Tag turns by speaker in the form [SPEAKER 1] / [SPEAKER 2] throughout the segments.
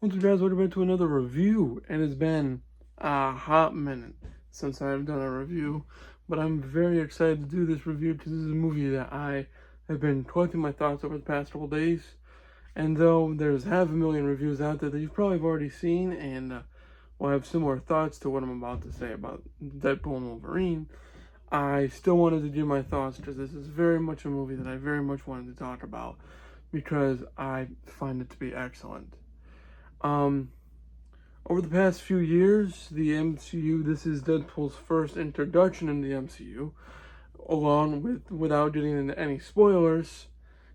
[SPEAKER 1] What's up, guys? Welcome back to another review. And it's been a hot minute since I've done a review, but I'm very excited to do this review because this is a movie that I have been collecting my thoughts over the past couple days. And though there's half a million reviews out there that you've probably already seen and will have similar thoughts to what I'm about to say about Deadpool and Wolverine, I still wanted to give my thoughts because this is very much a movie that I very much wanted to talk about because I find it to be excellent. Over the past few years, the MCU, this is Deadpool's first introduction in the MCU, along with, without getting into any spoilers,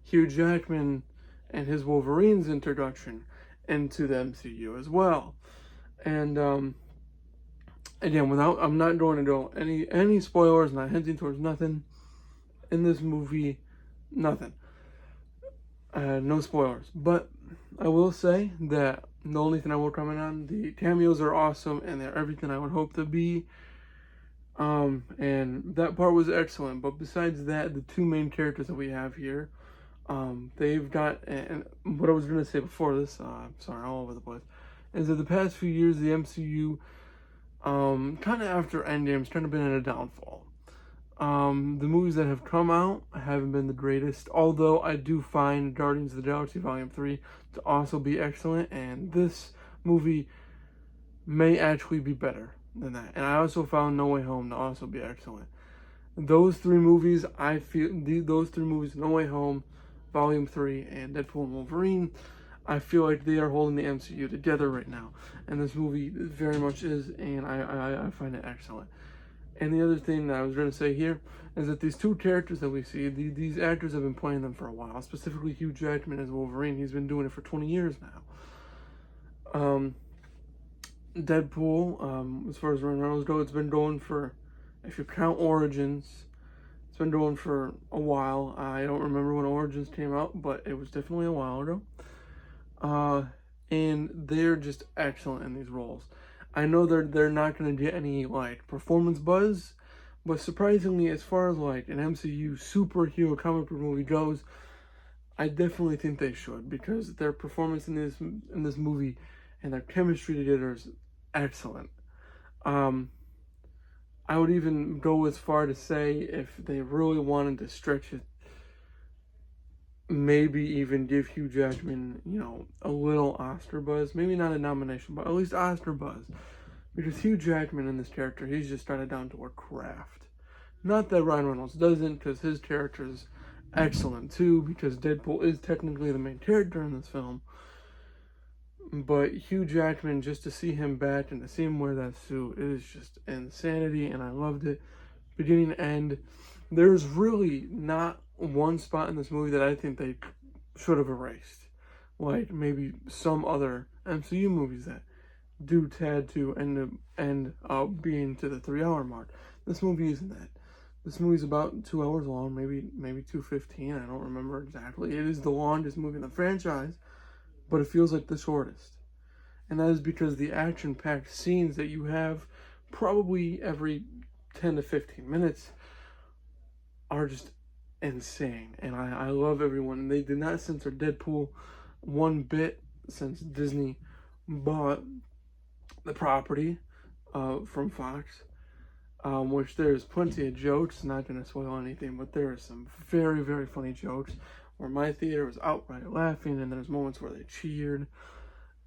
[SPEAKER 1] Hugh Jackman and his Wolverine's introduction into the MCU as well. And, again, I'm not going to go any spoilers, not hinting towards nothing in this movie, nothing. No spoilers, but I will say that the only thing I will comment on, the cameos are awesome and they're everything I would hope to be. And that part was excellent. But besides that, the two main characters that we have here, they've got, and what I was going to say before this, sorry, all over the place, is that the past few years, the MCU, kind of after Endgame's kind of been in a downfall. The movies that have come out haven't been the greatest, although I do find Guardians of the Galaxy Volume 3 to also be excellent, and this movie may actually be better than that. And I also found No Way Home to also be excellent. Those three movies, those three movies, No Way Home, Volume 3, and Deadpool and Wolverine, I feel like they are holding the MCU together right now. And this movie very much is, and I find it excellent. And the other thing that I was going to say here is that these two characters that we see, these actors have been playing them for a while. Specifically, Hugh Jackman as Wolverine. He's been doing it for 20 years now. Deadpool, as far as Ryan Reynolds go, it's been going for, if you count Origins, it's been going for a while. I don't remember when Origins came out, but it was definitely a while ago. And they're just excellent in these roles. I know they're not going to get any, like, performance buzz, but surprisingly, as far as, like, an MCU superhero comic book movie goes, I definitely think they should, because their performance in this movie and their chemistry together is excellent. I would even go as far to say, if they really wanted to stretch it, maybe even give Hugh Jackman, a little Oscar buzz. Maybe not a nomination, but at least Oscar buzz. Because Hugh Jackman in this character, he's just got it down to a craft. Not that Ryan Reynolds doesn't, because his character is excellent too, because Deadpool is technically the main character in this film. But Hugh Jackman, just to see him back and to see him wear that suit, it is just insanity, and I loved it. Beginning to end, there's really not one spot in this movie that I think they should have erased, like maybe some other MCU movies that do had to end up being to the 3-hour mark. This movie isn't that. This movie's about 2 hours long, maybe 2:15. I don't remember exactly. It is the longest movie in the franchise, but it feels like the shortest, and that is because the action-packed scenes that you have probably every 10 to 15 minutes are just insane. And I love everyone. They did not censor Deadpool one bit since Disney bought the property from Fox, which there's plenty of jokes. Not going to spoil anything, but there are some very, very funny jokes where my theater was outright laughing, and there's moments where they cheered.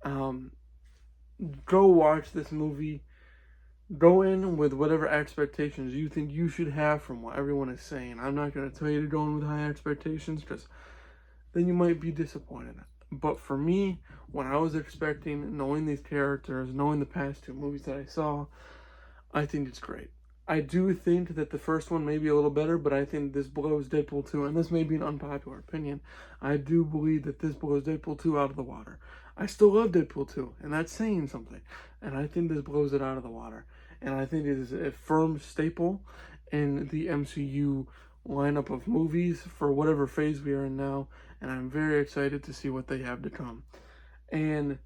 [SPEAKER 1] Go watch this movie. Go in with whatever expectations you think you should have from what everyone is saying. I'm not going to tell you to go in with high expectations, because then you might be disappointed. But for me, when I was expecting, knowing these characters, knowing the past two movies that I saw, I think it's great. I do think that the first one may be a little better, but I think this blows Deadpool 2, and this may be an unpopular opinion. I do believe that this blows Deadpool 2 out of the water. I still love Deadpool 2, and that's saying something. And I think this blows it out of the water. And I think it is a firm staple in the MCU lineup of movies for whatever phase we are in now. And I'm very excited to see what they have to come. And,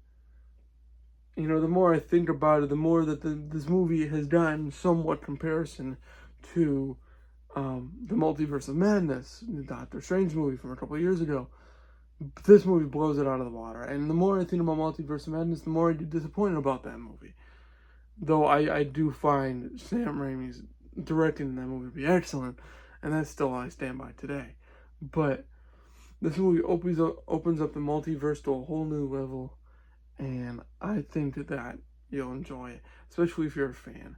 [SPEAKER 1] the more I think about it, the more that this movie has gotten somewhat comparison to the Multiverse of Madness, the Doctor Strange movie from a couple of years ago. This movie blows it out of the water. And the more I think about Multiverse of Madness, the more I get disappointed about that movie. Though I do find Sam Raimi's directing in that movie to be excellent, and that's still how I stand by today. But this movie opens up the multiverse to a whole new level, and I think that you'll enjoy it, especially if you're a fan.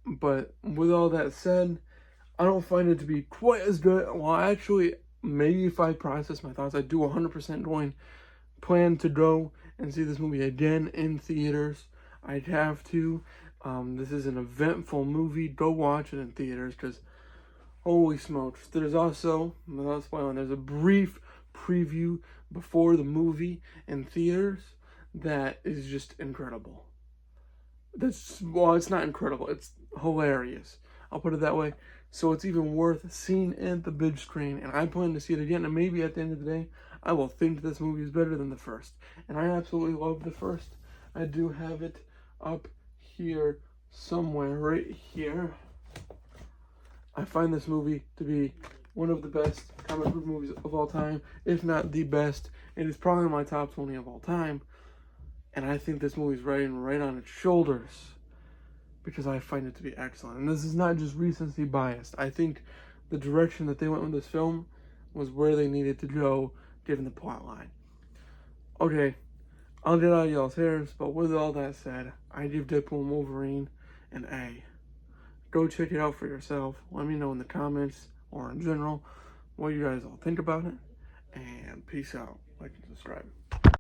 [SPEAKER 1] But with all that said, I don't find it to be quite as good. Well, actually, maybe if I process my thoughts, I do 100% plan to go and see this movie again in theaters. I'd have to. This is an eventful movie. Go watch it in theaters because holy smokes. There's also, without spoiling, there's a brief preview before the movie in theaters that is just incredible. Well, it's not incredible. It's hilarious. I'll put it that way. So it's even worth seeing at the big screen, and I plan to see it again, and maybe at the end of the day, I will think this movie is better than the first. And I absolutely love the first. I do have it up here somewhere, right here. I find this movie to be one of the best comic book movies of all time, if not the best. It is probably my top 20 of all time. And I think this movie is riding right on its shoulders because I find it to be excellent. And this is not just recency biased. I think the direction that they went with this film was where they needed to go given the plot line. Okay, I'll get out of y'all's hairs, but with all that said, I give Deadpool Wolverine an A. Go check it out for yourself. Let me know in the comments or in general what you guys all think about it. And peace out. Like and subscribe.